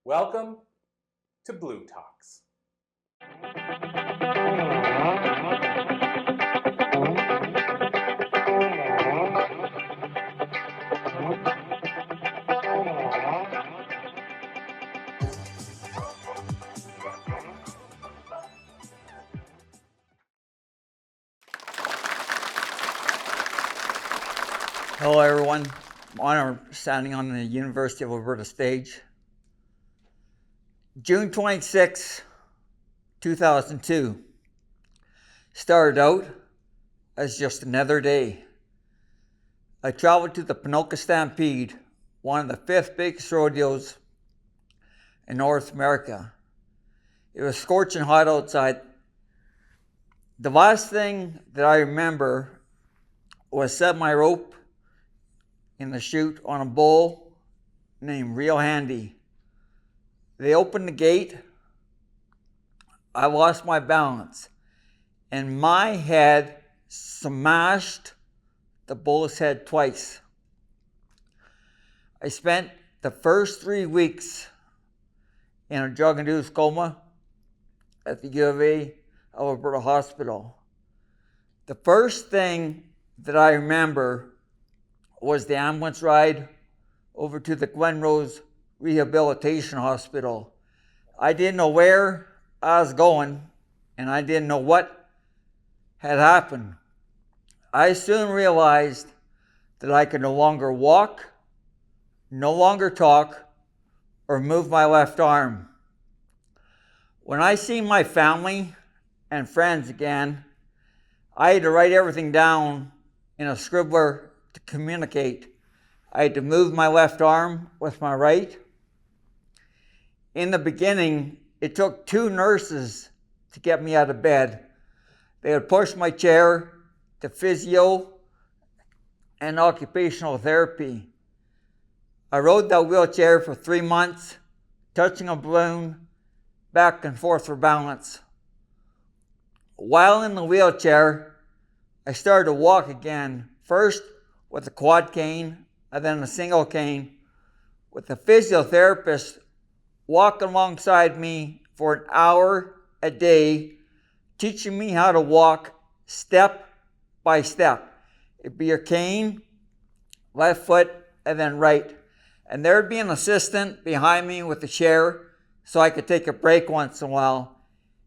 Welcome to Blue Talks. Hello everyone, I'm honored standing on the University of Alberta stage. June 26, 2002 started out as just another day. I traveled to the Ponoka Stampede, one of the 5th biggest rodeos in North America. It was scorching hot outside. The last thing that I remember was set my rope in the chute on a bull named Real Handy. They opened the gate. I lost my balance and my head smashed the bull's head twice. I spent the first 3 weeks in a drug-induced coma at the U of A of Alberta Hospital. The first thing that I remember was the ambulance ride over to the Glen Rose Rehabilitation Hospital. I didn't know where I was going and I didn't know what had happened. I soon realized that I could no longer walk, no longer talk, or move my left arm. When I seen my family and friends again, I had to write everything down in a scribbler to communicate. I had to move my left arm with my right. In the beginning, it took 2 nurses to get me out of bed. They would push my chair to physio and occupational therapy. I rode that wheelchair for 3 months, touching a balloon back and forth for balance. While in the wheelchair, I started to walk again, first with a quad cane and then a single cane, with a physiotherapist walking alongside me for an hour a day, teaching me how to walk step by step. It'd be your cane, left foot, and then right. And there'd be an assistant behind me with a chair so I could take a break once in a while.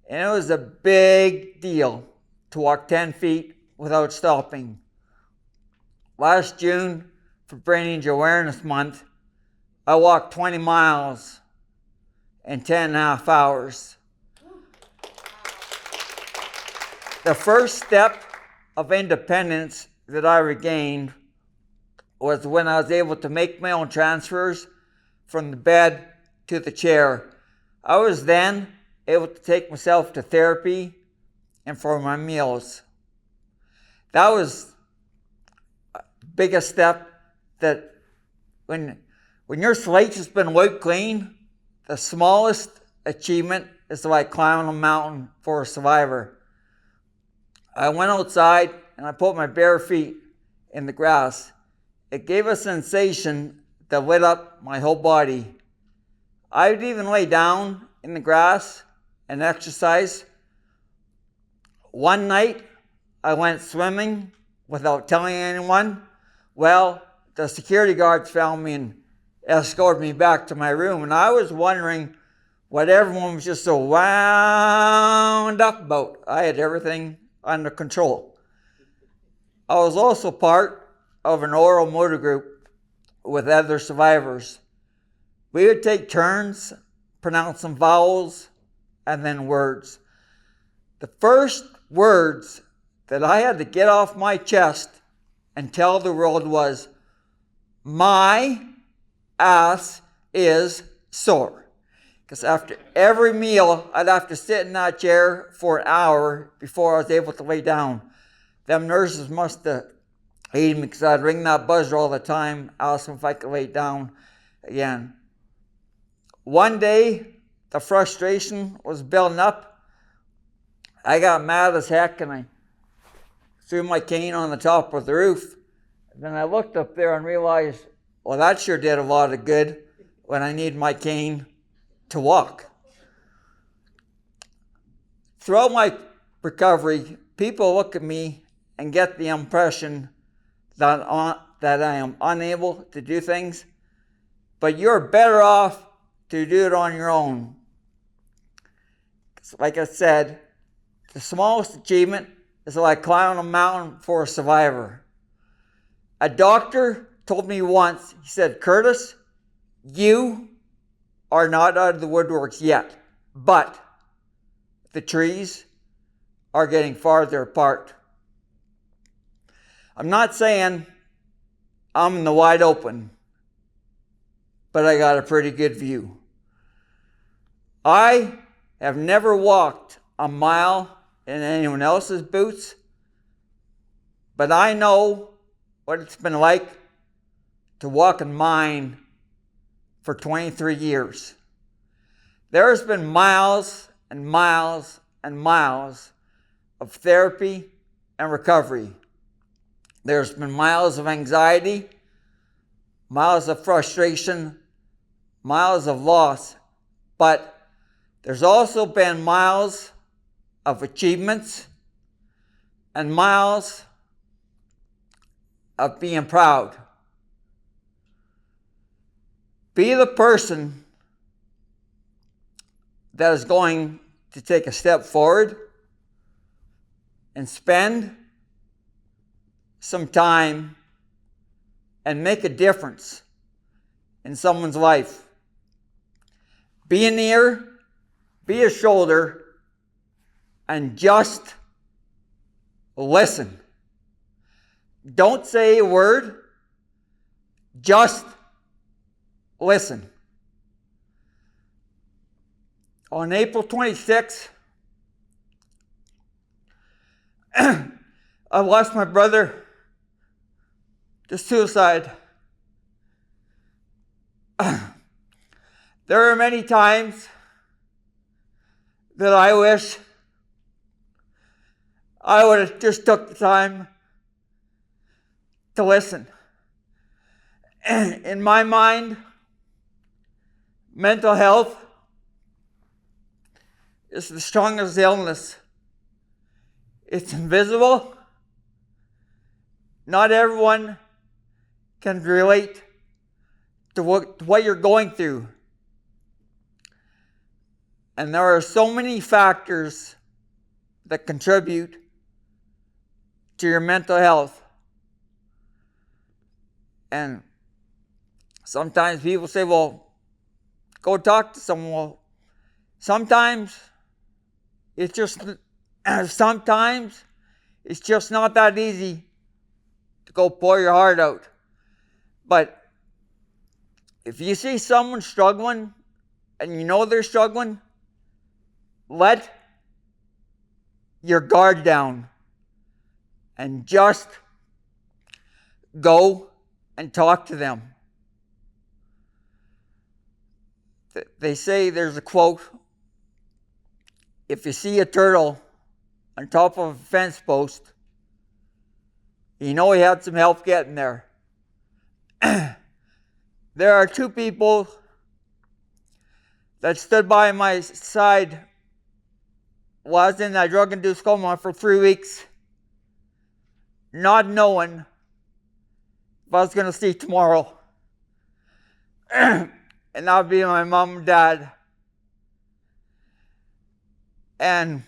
And it was a big deal to walk 10 feet without stopping. Last June, for Brain Injury Awareness Month, I walked 20 miles in 10 and a half hours. The first step of independence that I regained was when I was able to make my own transfers from the bed to the chair. I was then able to take myself to therapy and for my meals. That was the biggest step. That when your slate has been wiped clean, the smallest achievement is like climbing a mountain for a survivor. I went outside and I put my bare feet in the grass. It gave a sensation that lit up my whole body. I would even lay down in the grass and exercise. One night, I went swimming without telling anyone. Well, the security guards found me and escorted me back to my room, and I was wondering what everyone was just so wound up about. I had everything under control. I was also part of an oral motor group with other survivors. We would take turns pronouncing vowels and then words. The first words that I had to get off my chest and tell the world was, "My ass is sore." Because after every meal, I'd have to sit in that chair for an hour before I was able to lay down. Them nurses must have hated me because I'd ring that buzzer all the time, asking if I could lay down again. One day, the frustration was building up. I got mad as heck and I threw my cane on the top of the roof. Then I looked up there and realized, well, that sure did a lot of good when I need my cane to walk. Throughout my recovery, people look at me and get the impression that I am unable to do things, but you're better off to do it on your own. Like I said, the smallest achievement is like climbing a mountain for a survivor. A doctor told me once, he said, "Curtis, you are not out of the woodworks yet, but the trees are getting farther apart." I'm not saying I'm in the wide open, but I got a pretty good view. I have never walked a mile in anyone else's boots, but I know what it's been like to walk in mine for 23 years. There's been miles and miles and miles of therapy and recovery. There's been miles of anxiety, miles of frustration, miles of loss, but there's also been miles of achievements and miles of being proud. Be the person that is going to take a step forward and spend some time and make a difference in someone's life. Be an ear, be a shoulder, and just listen. Don't say a word, just listen. On April 26th, I lost my brother to suicide. There are many times that I wish I would have just took the time to listen. In my mind, mental health is the strongest illness. It's invisible. Not everyone can relate to what you're going through. And there are so many factors that contribute to your mental health. And sometimes people say, well, go talk to someone. Well, sometimes it's just not that easy to go pour your heart out. But if you see someone struggling and you know they're struggling, let your guard down and just go and talk to them. They say, there's a quote, if you see a turtle on top of a fence post, you know he had some help getting there. There are two people that stood by my side while I was in that drug-induced coma for 3 weeks, not knowing if I was going to see tomorrow. And that would be my mom and dad. And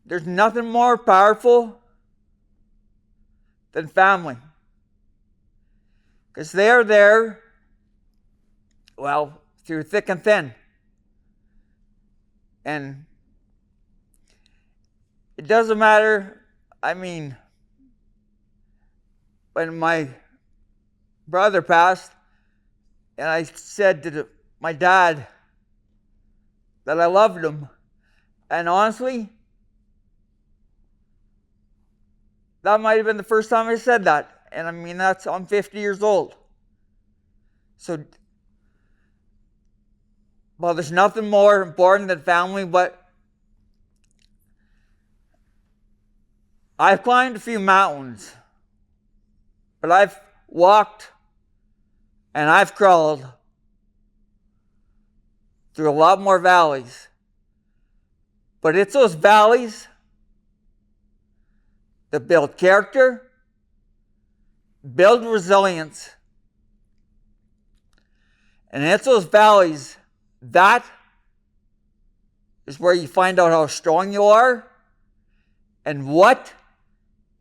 there's nothing more powerful than family. Because they are there, well, through thick and thin. And it doesn't matter, when my brother passed, and I said to my dad that I loved him, and honestly, that might have been the first time I said that. And I'm 50 years old. So, well, there's nothing more important than family, but I've climbed a few mountains, but I've walked and I've crawled through a lot more valleys. But it's those valleys that build character, build resilience. And it's those valleys, that is where you find out how strong you are and what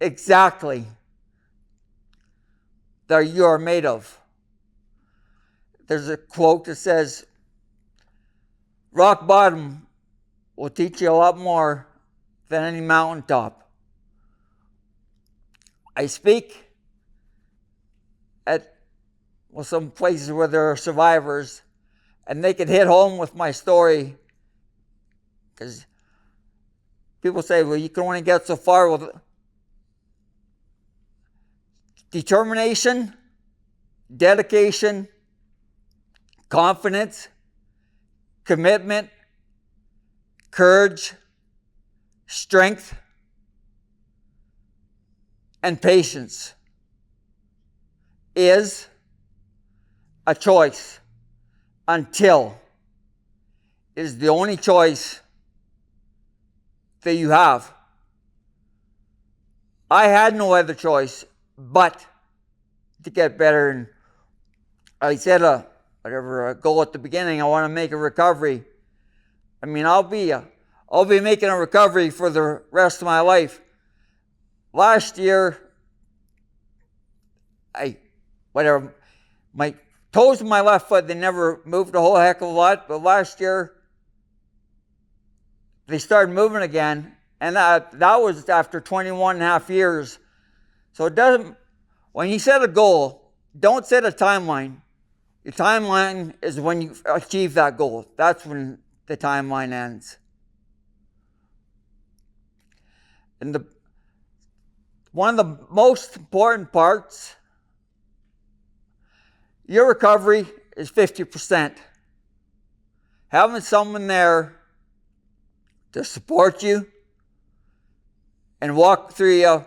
exactly that you are made of. There's a quote that says, rock bottom will teach you a lot more than any mountaintop. I speak at some places where there are survivors, and they can hit home with my story, because people say, well, you can only get so far with determination, dedication, confidence, commitment, courage, strength, and patience is a choice until it is the only choice that you have. I had no other choice but to get better. And I said a goal at the beginning, I want to make a recovery. I mean, I'll be making a recovery for the rest of my life. Last year, my toes in my left foot, they never moved a whole heck of a lot, but last year, they started moving again, and that was after 21 and a half years. So it doesn't, when you set a goal, don't set a timeline. Your timeline is when you achieve that goal. That's when the timeline ends. And one of the most important parts, your recovery is 50%. Having someone there to support you and walk through you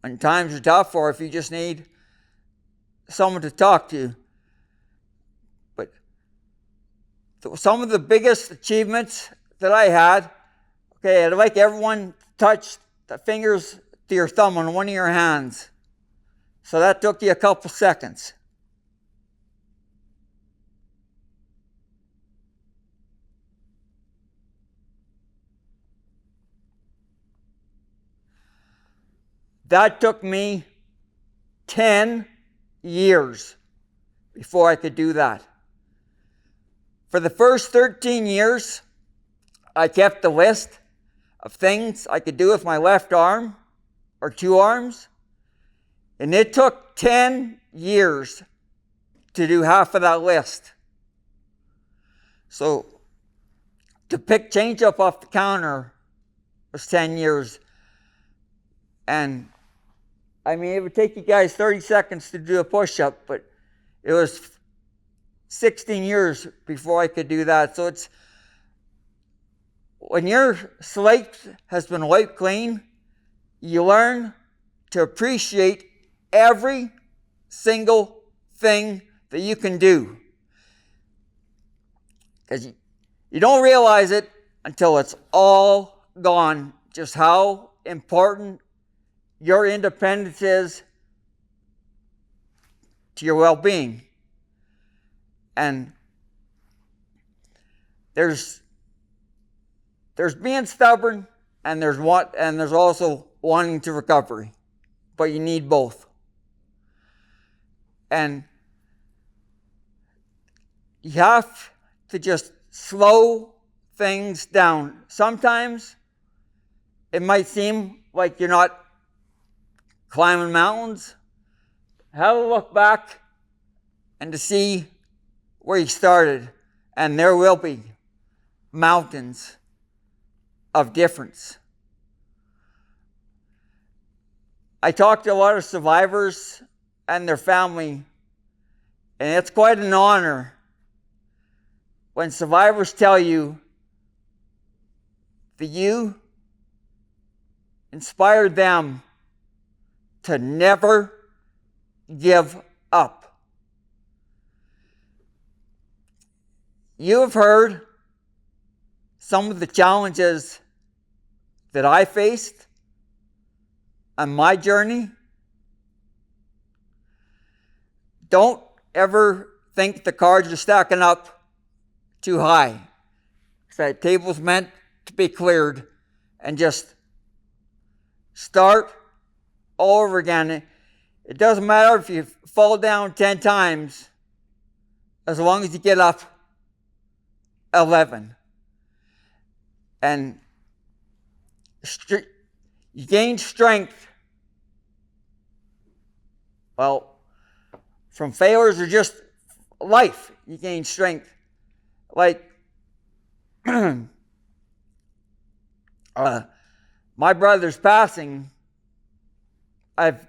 when times are tough, or if you just need someone to talk to. But some of the biggest achievements that I had, okay, I'd like everyone to touch the fingers to your thumb on one of your hands. So that took you a couple seconds. That took me 10 years before I could do that. For the first 13 years, I kept a list of things I could do with my left arm or two arms, and it took 10 years to do half of that list. So to pick change up off the counter was 10 years. And I mean, it would take you guys 30 seconds to do a push-up, but it was 16 years before I could do that. So it's, when your slate has been wiped clean, you learn to appreciate every single thing that you can do. Because you don't realize it until it's all gone, just how important your independence is to your well-being. And there's being stubborn, and there's also wanting to recover, but you need both. And you have to just slow things down. Sometimes it might seem like you're not climbing mountains. Have a look back and to see where you started, and there will be mountains of difference. I talked to a lot of survivors and their family, and it's quite an honor when survivors tell you that you inspired them to never give up. You have heard some of the challenges that I faced on my journey. Don't ever think the cards are stacking up too high. That table's meant to be cleared, and just start all over again. It doesn't matter if you fall down 10 times, as long as you get up 11. And you gain strength, well, from failures or just life. You gain strength. Like, my brother's passing, I've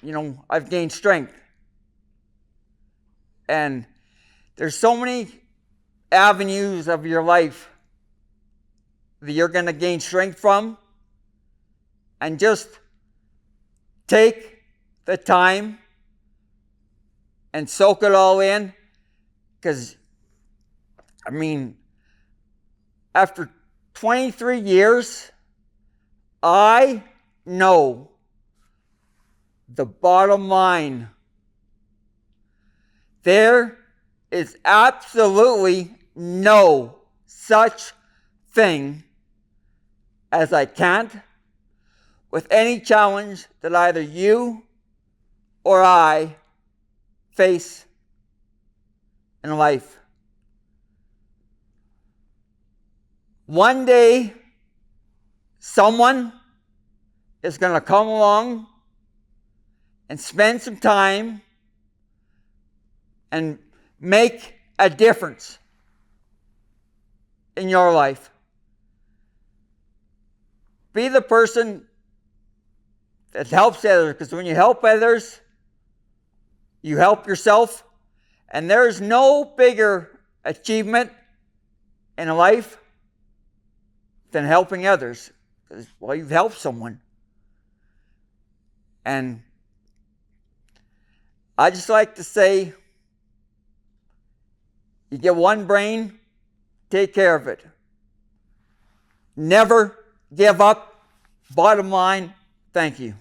gained strength. And there's so many avenues of your life that you're going to gain strength from. And just take the time and soak it all in. Because, after 23 years, I know the bottom line. There is absolutely no such thing as I can't with any challenge that either you or I face in life. One day, someone is going to come along and spend some time and make a difference in your life. Be the person that helps others, because when you help others, you help yourself, and there's no bigger achievement in life than helping others. Because, well, you've helped someone. And I just like to say, you get one brain, take care of it. Never give up. Bottom line, thank you.